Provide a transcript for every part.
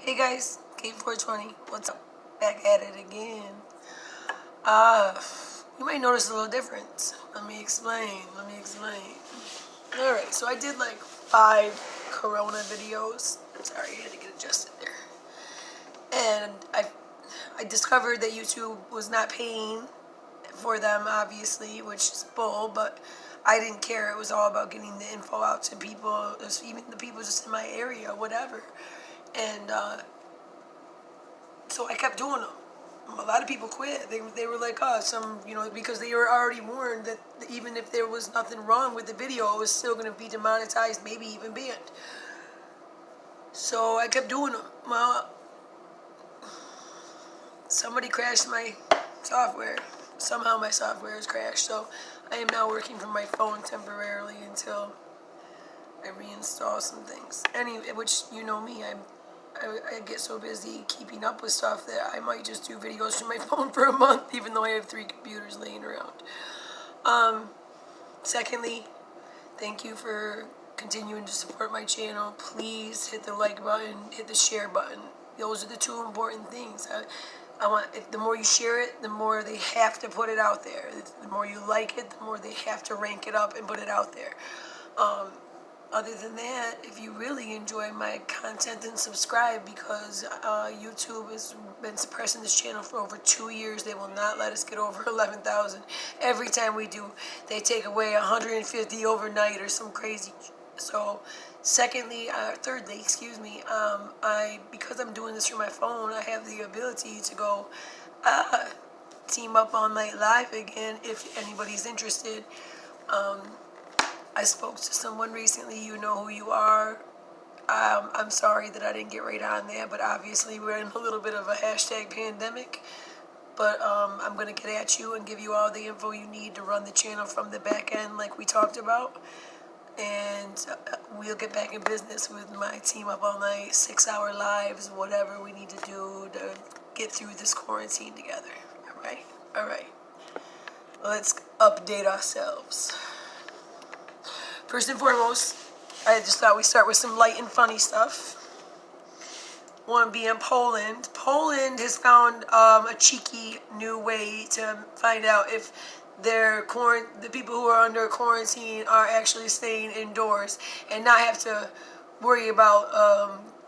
Hey guys, Kate420, what's up? Back at it again. You might notice a little difference. Let me explain. Alright, so I did like 5 Corona videos. Sorry, I had to get adjusted there. And I discovered that YouTube was not paying for them, obviously, which is bull, but I didn't care. It was all about getting the info out to people, even the people just in my area, whatever. And so I kept doing them. A lot of people quit. They were like, because they were already warned that even if there was nothing wrong with the video, it was still going to be demonetized, maybe even banned. So I kept doing them. Well, somebody crashed my software. Somehow my software has crashed, so I am now working from my phone temporarily until I reinstall some things. Anyway, which you know me, I get so busy keeping up with stuff that I might just do videos from my phone for a month, even though I have 3 computers laying around. Secondly, thank you for continuing to support my channel. Please hit the like button, hit the share button. Those are the 2 important things. The more you share it, the more they have to put it out there. The more you like it, the more they have to rank it up and put it out there. Other than that, if you really enjoy my content, then subscribe, because YouTube has been suppressing this channel for over 2 years. They will not let us get over 11,000. Every time we do, they take away 150 overnight or some crazy. So, thirdly, because I'm doing this through my phone, I have the ability to go team up all night live again if anybody's interested. I spoke to someone recently. You know who you are. I'm sorry that I didn't get right on there, but obviously we're in a little bit of a hashtag pandemic. But I'm going to get at you and give you all the info you need to run the channel from the back end like we talked about. And we'll get back in business with my team up all night, 6-hour lives, whatever we need to do to get through this quarantine together. All right. Let's update ourselves. First and foremost, I just thought we'd start with some light and funny stuff. One being Poland. Poland has found a cheeky new way to find out if the people who are under quarantine are actually staying indoors and not have to worry about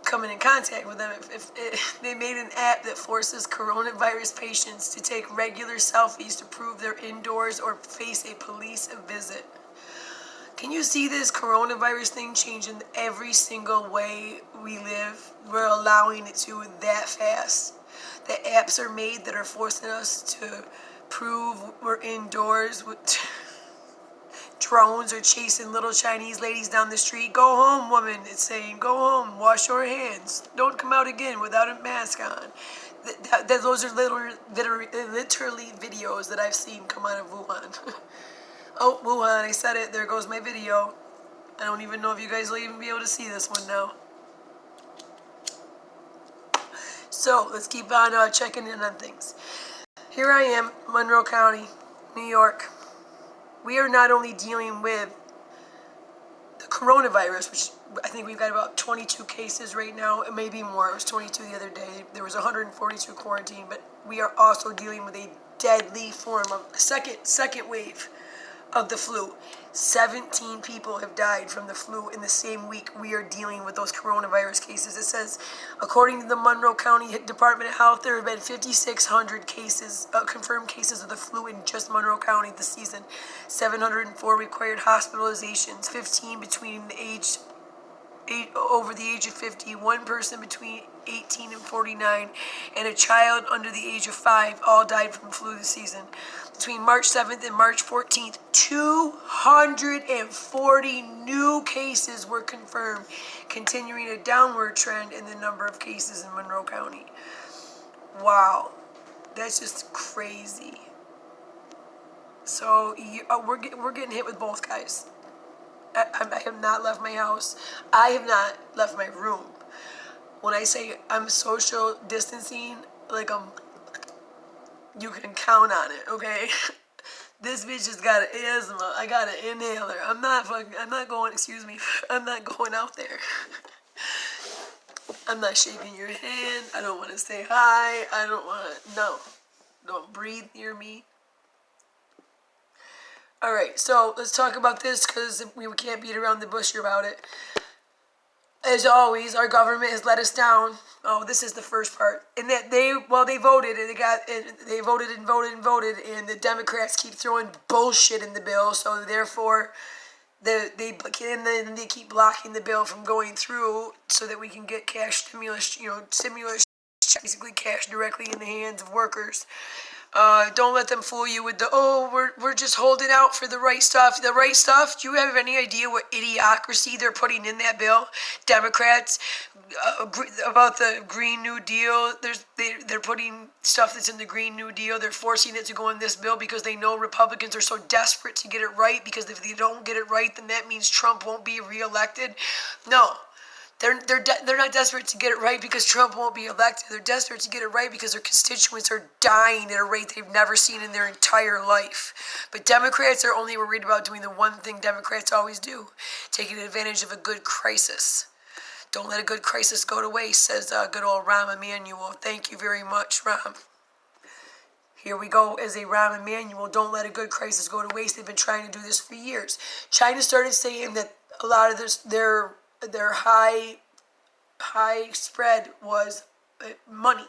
coming in contact with them. If they made an app that forces coronavirus patients to take regular selfies to prove they're indoors or face a police visit. Can you see this coronavirus thing changing every single way we live? We're allowing it to that fast. The apps are made that are forcing us to prove we're indoors with drones or chasing little Chinese ladies down the street. Go home, woman, it's saying. Go home, wash your hands. Don't come out again without a mask on. Those are literally videos that I've seen come out of Wuhan. Oh, Wuhan, I said it. There goes my video. I don't even know if you guys will even be able to see this one now. So, let's keep on checking in on things. Here I am, Monroe County, New York. We are not only dealing with the coronavirus, which I think we've got about 22 cases right now. It may be more. It was 22 the other day. There was 142 quarantine, but we are also dealing with a deadly form of second wave of the flu. 17 people have died from the flu in the same week we are dealing with those coronavirus cases. It says, according to the Monroe County Department of Health, there have been 5,600 cases, confirmed cases of the flu in just Monroe County this season. 704 required hospitalizations, 15 over the age of 50, 1 person between 18 and 49, and a child under the age of 5 all died from flu this season. Between March 7th and March 14th, 240 new cases were confirmed, continuing a downward trend in the number of cases in Monroe County. Wow, that's just crazy. So we're getting hit with both, guys. I have not left my house. I have not left my room. When I say I'm social distancing, like you can count on it, okay? This bitch just got an asthma. I got an inhaler. I'm not going out there. I'm not shaking your hand. I don't want to say hi. I don't want to, no. Don't breathe near me. All right, so let's talk about this because we can't beat around the bush about it. As always, our government has let us down. Oh, this is the first part. And that they voted and they voted and voted and voted, and the Democrats keep throwing bullshit in the bill. So therefore, they keep blocking the bill from going through so that we can get cash stimulus, stimulus, basically cash directly in the hands of workers. Don't let them fool you with we're just holding out for the right stuff. The right stuff? Do you have any idea what idiocracy they're putting in that bill? Democrats, about the Green New Deal. They're putting stuff that's in the Green New Deal. They're forcing it to go in this bill because they know Republicans are so desperate to get it right, because if they don't get it right, then that means Trump won't be reelected. No. They're not desperate to get it right because Trump won't be elected. They're desperate to get it right because their constituents are dying at a rate they've never seen in their entire life. But Democrats are only worried about doing the one thing Democrats always do, taking advantage of a good crisis. Don't let a good crisis go to waste, says good old Rahm Emanuel. Thank you very much, Rahm. Here we go as a Rahm Emanuel. Don't let a good crisis go to waste. They've been trying to do this for years. China started saying that a lot of their high spread was money.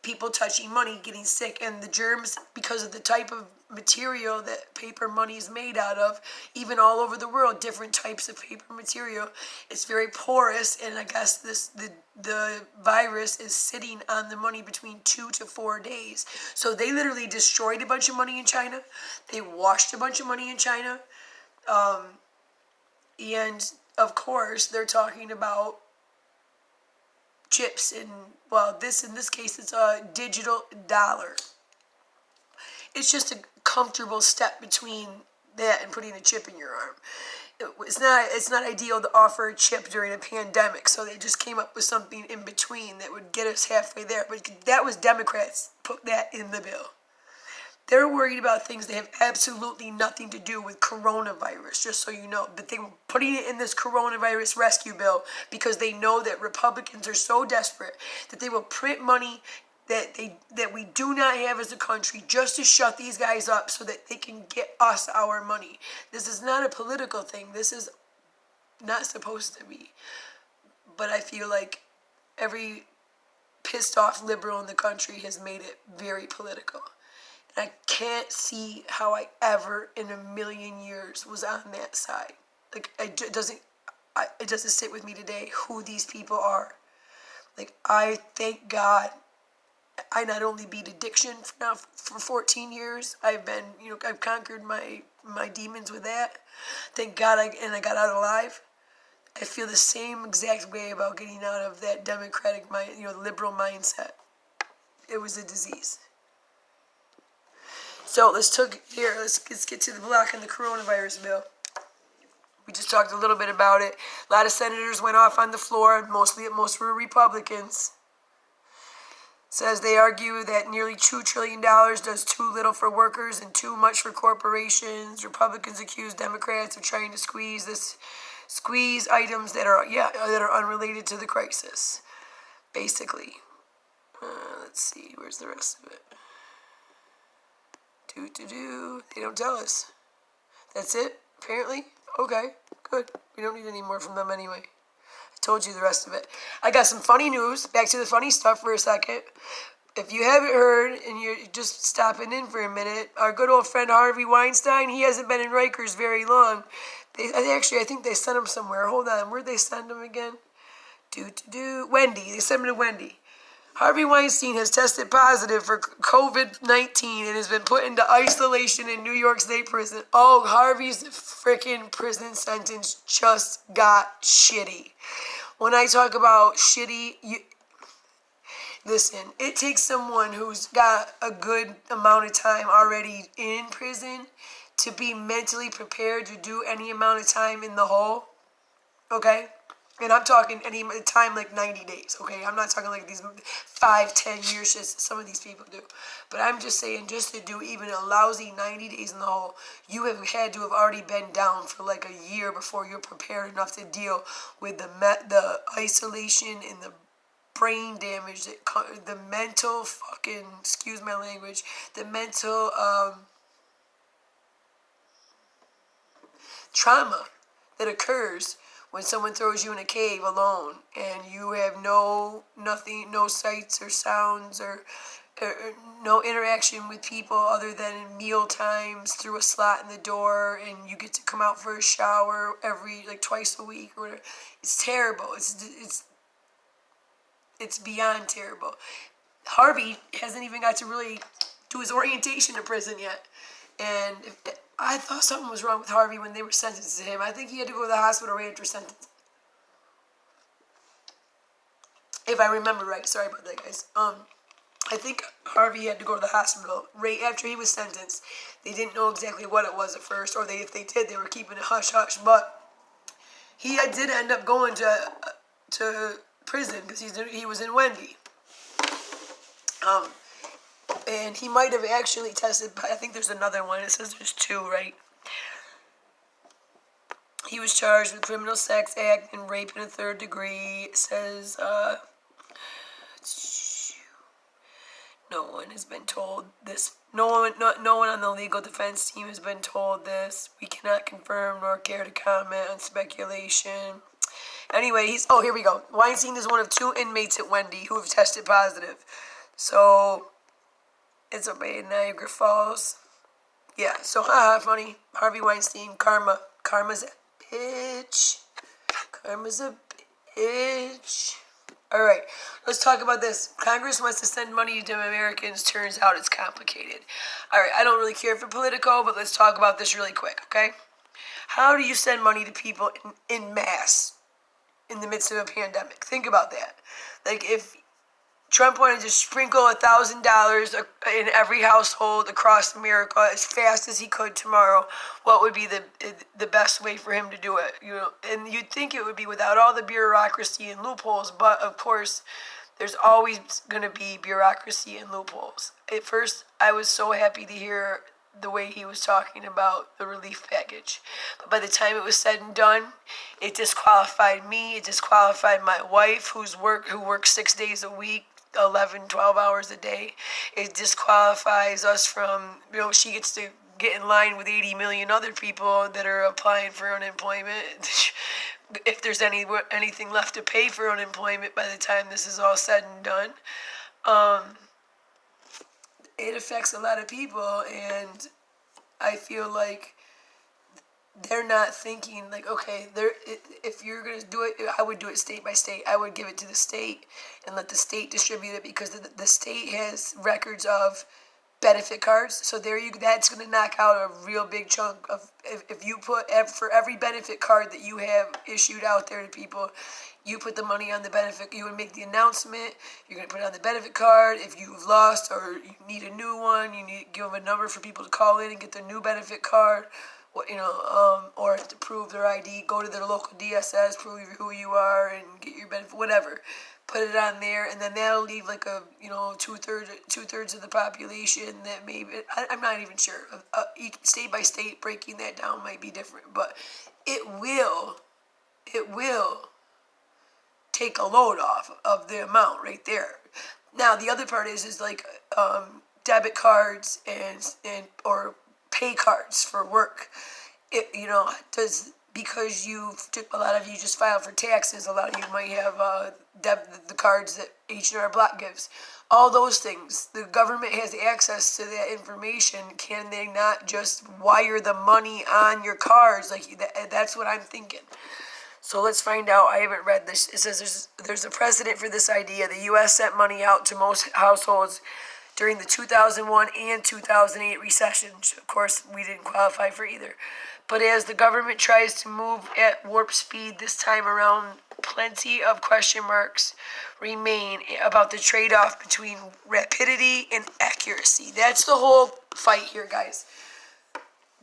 People touching money, getting sick, and the germs, because of the type of material that paper money is made out of, even all over the world, different types of paper material. It's very porous, and I guess the virus is sitting on the money between 2 to 4 days. So they literally destroyed a bunch of money in China. They washed a bunch of money in China. And of course, they're talking about chips, and in this case it's a digital dollar. It's just a comfortable step between that and putting a chip in your arm. It's not ideal to offer a chip during a pandemic, so they just came up with something in between that would get us halfway there. But that was Democrats put that in the bill. They're worried about things that have absolutely nothing to do with coronavirus, just so you know. But they were putting it in this coronavirus rescue bill because they know that Republicans are so desperate that they will print money that we do not have as a country just to shut these guys up so that they can get us our money. This is not a political thing. This is not supposed to be. But I feel like every pissed off liberal in the country has made it very political. And I can't see how I ever in a million years was on that side. Like, it doesn't sit with me today who these people are. Like, I thank God I not only beat addiction for 14 years. I've conquered my demons with that. Thank God I got out alive. I feel the same exact way about getting out of that democratic mind, liberal mindset. It was a disease. So let's get to the block on the coronavirus bill. We just talked a little bit about it. A lot of senators went off on the floor. Most were Republicans. Says they argue that nearly $2 trillion does too little for workers and too much for corporations. Republicans accuse Democrats of trying to squeeze items that are unrelated to the crisis. Basically. Let's see. Where's the rest of it? They don't tell us. That's it, apparently? Okay, good. We don't need any more from them anyway. I told you the rest of it. I got some funny news. Back to the funny stuff for a second. If you haven't heard and you're just stopping in for a minute, our good old friend Harvey Weinstein, he hasn't been in Rikers very long. I think they sent him somewhere. Hold on, where'd they send him again? Wendy. They sent him to Wendy. Harvey Weinstein has tested positive for COVID-19 and has been put into isolation in New York State prison. Oh, Harvey's freaking prison sentence just got shitty. When I talk about shitty, listen, it takes someone who's got a good amount of time already in prison to be mentally prepared to do any amount of time in the hole, okay? And I'm talking any time like 90 days, okay? I'm not talking like these 5-10 years shits that some of these people do. But I'm just saying, just to do even a lousy 90 days in the hole, you have had to have already been down for like a year before you're prepared enough to deal with the isolation and brain damage, the mental fucking, excuse my language, the mental trauma that occurs when someone throws you in a cave alone and you have nothing, no sights or sounds or no interaction with people other than in meal times through a slot in the door, and you get to come out for a shower every like twice a week or whatever. It's terrible. It's beyond terrible. Harvey hasn't even got to really do his orientation to prison yet. And I thought something was wrong with Harvey when they were sentenced to him. I think he had to go to the hospital right after sentence. If I remember right. Sorry about that, guys. I think Harvey had to go to the hospital right after he was sentenced. They didn't know exactly what it was at first, or if they did, they were keeping it hush-hush. But he did end up going to prison because he was in Wendy. And he might have actually tested, I think there's another one. It says there's two, right? He was charged with criminal sex act and rape in a third degree. It says, no one has been told this. No one on the legal defense team has been told this. We cannot confirm nor care to comment on speculation. Anyway, here we go. Weinstein is one of 2 inmates at Wendy who have tested positive. So, it's up in Niagara Falls. Yeah, so funny. Harvey Weinstein, karma. Karma's a bitch. Karma's a bitch. All right, let's talk about this. Congress wants to send money to Americans. Turns out it's complicated. All right, I don't really care for Politico, but let's talk about this really quick, okay? How do you send money to people in mass in the midst of a pandemic? Think about that. Like, if Trump wanted to sprinkle $1,000 in every household across America as fast as he could tomorrow, what would be the best way for him to do it? And you'd think it would be without all the bureaucracy and loopholes, but of course, there's always going to be bureaucracy and loopholes. At first, I was so happy to hear the way he was talking about the relief package. But by the time it was said and done, it disqualified me, it disqualified my wife who works 6 days a week, 11, 12 hours a day. It disqualifies us from, she gets to get in line with 80 million other people that are applying for unemployment. If there's anything left to pay for unemployment by the time this is all said and done. It affects a lot of people, and I feel like they're not thinking like, okay, if you're going to do it, I would do it state by state. I would give it to the state and let the state distribute it, because the state has records of benefit cards. So that's going to knock out a real big chunk of, if you put, for every benefit card that you have issued out there to people, you put the money on the benefit, you would make the announcement, you're going to put it on the benefit card. If you've lost or you need a new one, you need to give them a number for people to call in and get their new benefit card. Or to prove their ID, go to their local DSS, prove who you are, and get your benefit, whatever. Put it on there, and then that'll leave like two thirds of the population that maybe, I'm not even sure. Each state by state, breaking that down might be different, but it will take a load off of the amount right there. Now the other part is like debit cards and or pay cards for work. Because a lot of you just filed for taxes, a lot of you might have the cards that H&R Block gives. All those things, the government has access to that information. Can they not just wire the money on your cards? That's what I'm thinking. So let's find out. I haven't read this. It says there's a precedent for this idea. The U.S. sent money out to most households during the 2001 and 2008 recessions. Of course, we didn't qualify for either. But as the government tries to move at warp speed this time around, plenty of question marks remain about the trade-off between rapidity and accuracy. That's the whole fight here, guys.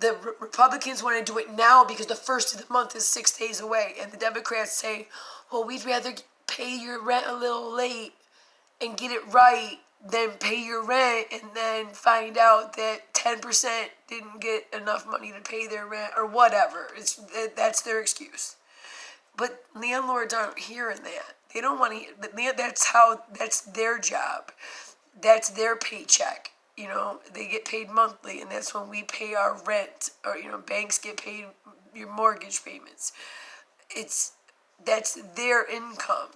The Republicans want to do it now because the first of the month is 6 days away. And the Democrats say, well, we'd rather pay your rent a little late and get it right than pay your rent and then find out that 10% didn't get enough money to pay their rent or whatever. That's their excuse. But landlords aren't hearing that. They don't want to. That's their job. That's their paycheck. They get paid monthly, and that's when we pay our rent, or banks get paid your mortgage payments. That's their income.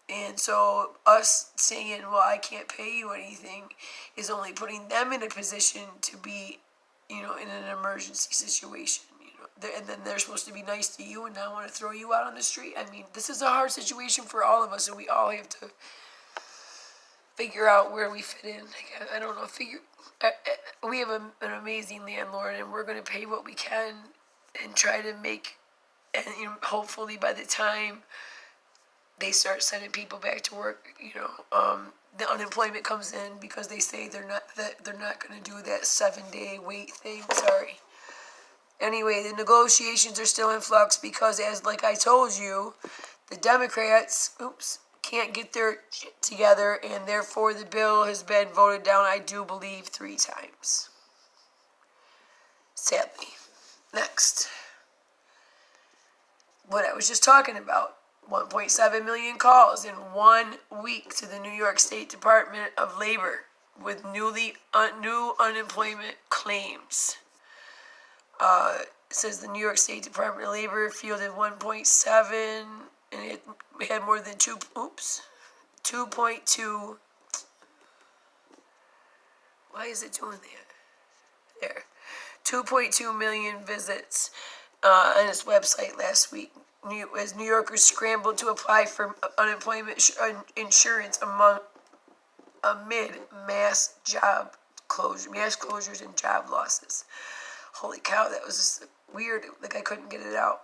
And so us saying, well, I can't pay you anything, is only putting them in a position to be, in an emergency situation. And then they're supposed to be nice to you and not want to throw you out on the street. I mean, this is a hard situation for all of us, and we all have to figure out where we fit in. I don't know. We have an amazing landlord, and we're going to pay what we can and try to make, and hopefully by the time they start sending people back to work, the unemployment comes in, because they say they're not going to do that 7-day wait thing. Sorry. Anyway, the negotiations are still in flux because, like I told you, the Democrats, can't get their shit together, and therefore the bill has been voted down, I do believe, 3 times. Sadly. Next. What I was just talking about. 1.7 million calls in 1 week to the New York State Department of Labor with new unemployment claims. It says the New York State Department of Labor fielded 1.7, and it had more than 2.2. Why is it doing that? There. 2.2 million visits on its website last week, as New Yorkers scrambled to apply for unemployment insurance amid mass closures and job losses. Holy cow, that was just weird. Like I couldn't get it out.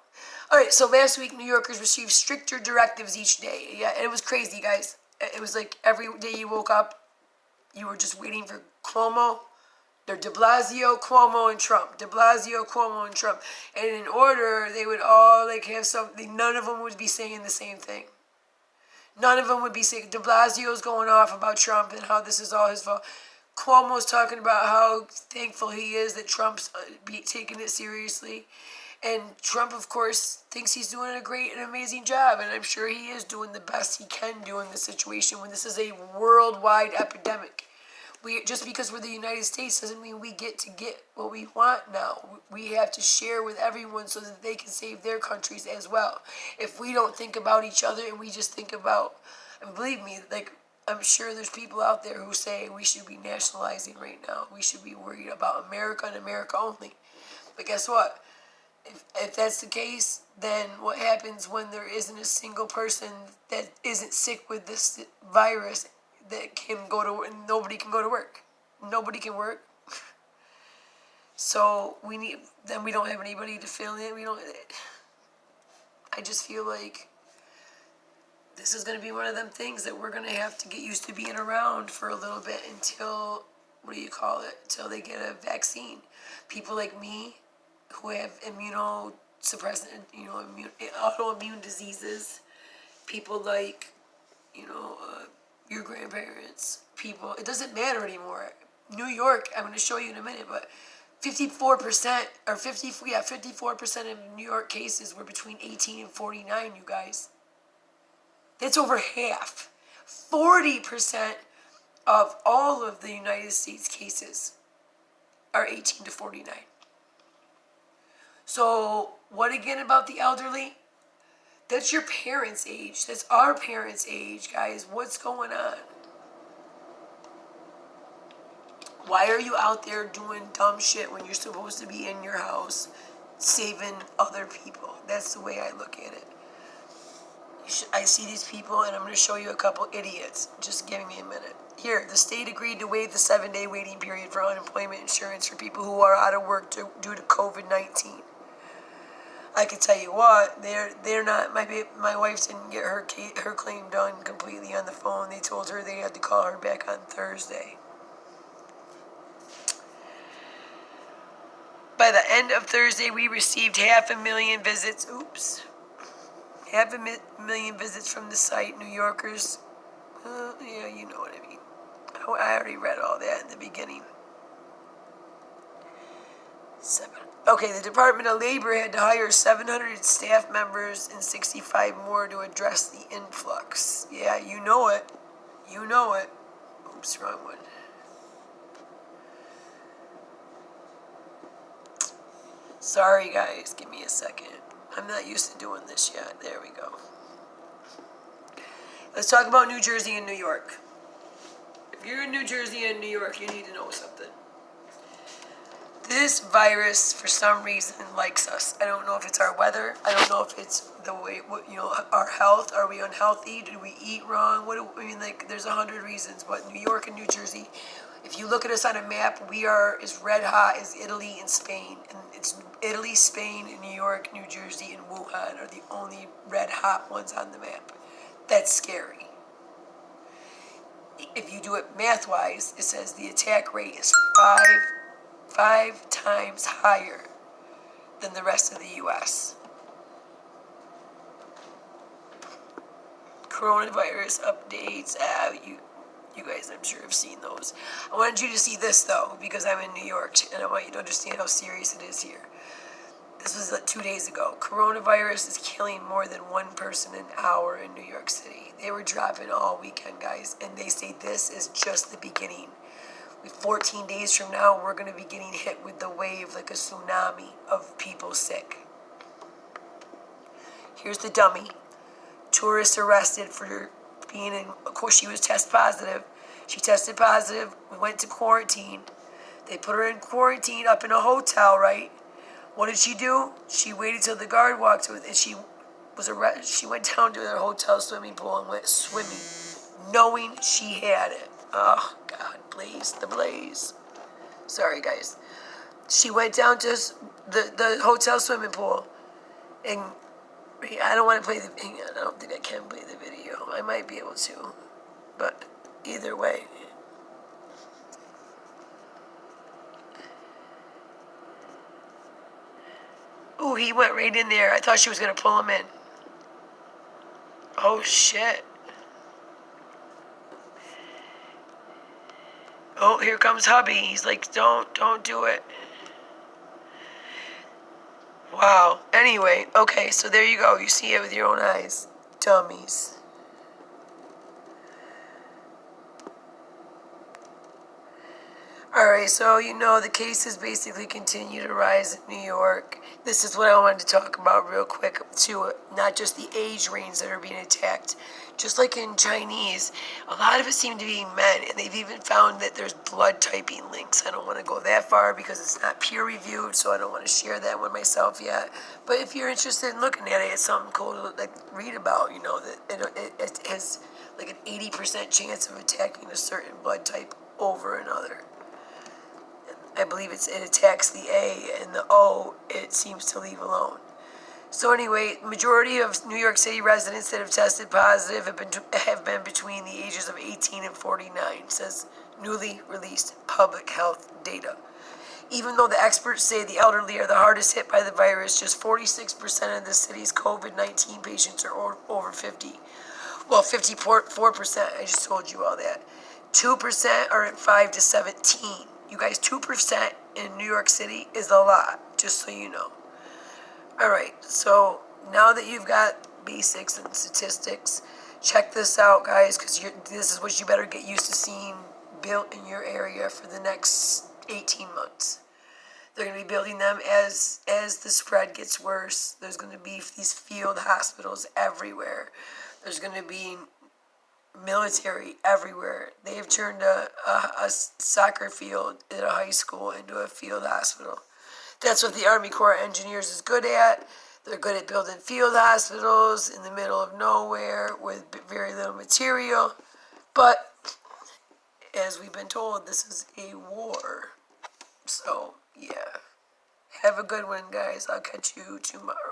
All right, so last week New Yorkers received stricter directives each day. Yeah, and it was crazy, guys. It was like every day you woke up, you were just waiting for Cuomo. They're de Blasio, Cuomo, and Trump. De Blasio, Cuomo, and Trump. And in order, they would all have something. None of them would be saying the same thing. None of them would be saying, de Blasio's going off about Trump and how this is all his fault. Cuomo's talking about how thankful he is that Trump's taking it seriously. And Trump, of course, thinks he's doing a great and amazing job. And I'm sure he is doing the best he can do in this situation when this is a worldwide epidemic. Just because we're the United States doesn't mean we get what we want now. We have to share with everyone so that they can save their countries as well. If we don't think about each other and we just think about, and believe me, I'm sure there's people out there who say we should be nationalizing right now. We should be worried about America and America only. But guess what? If that's the case, then what happens when there isn't a single person that isn't sick with this virus that can go to, and nobody can go to work? Nobody can work. So we don't have anybody to fill in. I just feel like this is going to be one of them things that we're going to have to get used to being around for a little bit until, until they get a vaccine. People like me who have immunosuppressant, autoimmune diseases, people like, your grandparents, people, it doesn't matter anymore. New York, I'm going to show you in a minute, but 54% of New York cases were between 18 and 49, you guys. That's over half. 40% of all of the United States cases are 18 to 49. So what again about the elderly? That's your parents' age. That's our parents' age, guys. What's going on? Why are you out there doing dumb shit when you're supposed to be in your house saving other people? That's the way I look at it. I see these people, and I'm going to show you a couple idiots. Just give me a minute. Here, the state agreed to waive the 7-day waiting period for unemployment insurance for people who are out of work due to COVID-19. I can tell you what, they're not. My wife didn't get her claim done completely on the phone. They told her they had to call her back on Thursday. By the end of Thursday, we received 500,000 visits. 500,000 visits from the site. New Yorkers, yeah, you know what I mean. I already read all that in the beginning. Seven. Okay, the Department of Labor had to hire 700 staff members and 65 more to address the influx. Yeah, you know it. You know it. Oops, wrong one. Sorry, guys. Give me a second. I'm not used to doing this yet. There we go. Let's talk about New Jersey and New York. If you're in New Jersey and New York, you need to know something. This virus, for some reason, likes us. I don't know if it's our weather. I don't know if it's the way, our health. Are we unhealthy? Did we eat wrong? There's 100 reasons. But New York and New Jersey, if you look at us on a map, we are as red hot as Italy and Spain. And it's Italy, Spain, and New York, New Jersey, and Wuhan are the only red hot ones on the map. That's scary. If you do it math-wise, it says the attack rate is five times higher than the rest of the U.S. Coronavirus updates. You guys, I'm sure, have seen those. I wanted you to see this, though, because I'm in New York, and I want you to understand how serious it is here. This was 2 days ago. Coronavirus is killing more than one person an hour in New York City. They were dropping all weekend, guys, and they say this is just the beginning. 14 days from now, we're going to be getting hit with the wave like a tsunami of people sick. Here's the dummy. Tourist arrested for being in, of course, she was test positive. She tested positive. We went to quarantine. They put her in quarantine up in a hotel, right? What did she do? She waited till the guard walked with, and she was arrested. She went down to their hotel swimming pool and went swimming, knowing she had it. Oh, God, blaze, the blaze. Sorry, guys. She went down to the hotel swimming pool, and I don't want to play the, I don't think I can play the video. I might be able to, but either way. Ooh, he went right in there. I thought she was going to pull him in. Oh, shit. Oh, here comes hubby. He's like, don't do it. Wow. Anyway, okay, so there you go. You see it with your own eyes. Dummies. Alright, so the cases basically continue to rise in New York. This is what I wanted to talk about real quick, too. Not just the age range that are being attacked. Just like in Chinese, a lot of it seem to be men, and they've even found that there's blood typing links. I don't want to go that far because it's not peer reviewed, so I don't want to share that with myself yet. But if you're interested in looking at it, it's something cool to read about, that it has like an 80% chance of attacking a certain blood type over another. I believe it attacks the A, and the O it seems to leave alone. So anyway, majority of New York City residents that have tested positive have been between the ages of 18 and 49, says newly released public health data. Even though the experts say the elderly are the hardest hit by the virus, just 46% of the city's COVID-19 patients are over 50. Well, 54%, I just told you all that. 2% are at 5 to 17. You guys, 2% in New York City is a lot, just so you know. All right, so now that you've got basics and statistics, check this out, guys, because this is what you better get used to seeing built in your area for the next 18 months. They're going to be building them as the spread gets worse. There's going to be these field hospitals everywhere. There's going to be military everywhere. They have turned a soccer field at a high school into a field hospital. That's what the Army Corps of Engineers is good at. They're good at building field hospitals in the middle of nowhere with very little material. But as we've been told, this is a war. So, yeah. Have a good one, guys. I'll catch you tomorrow.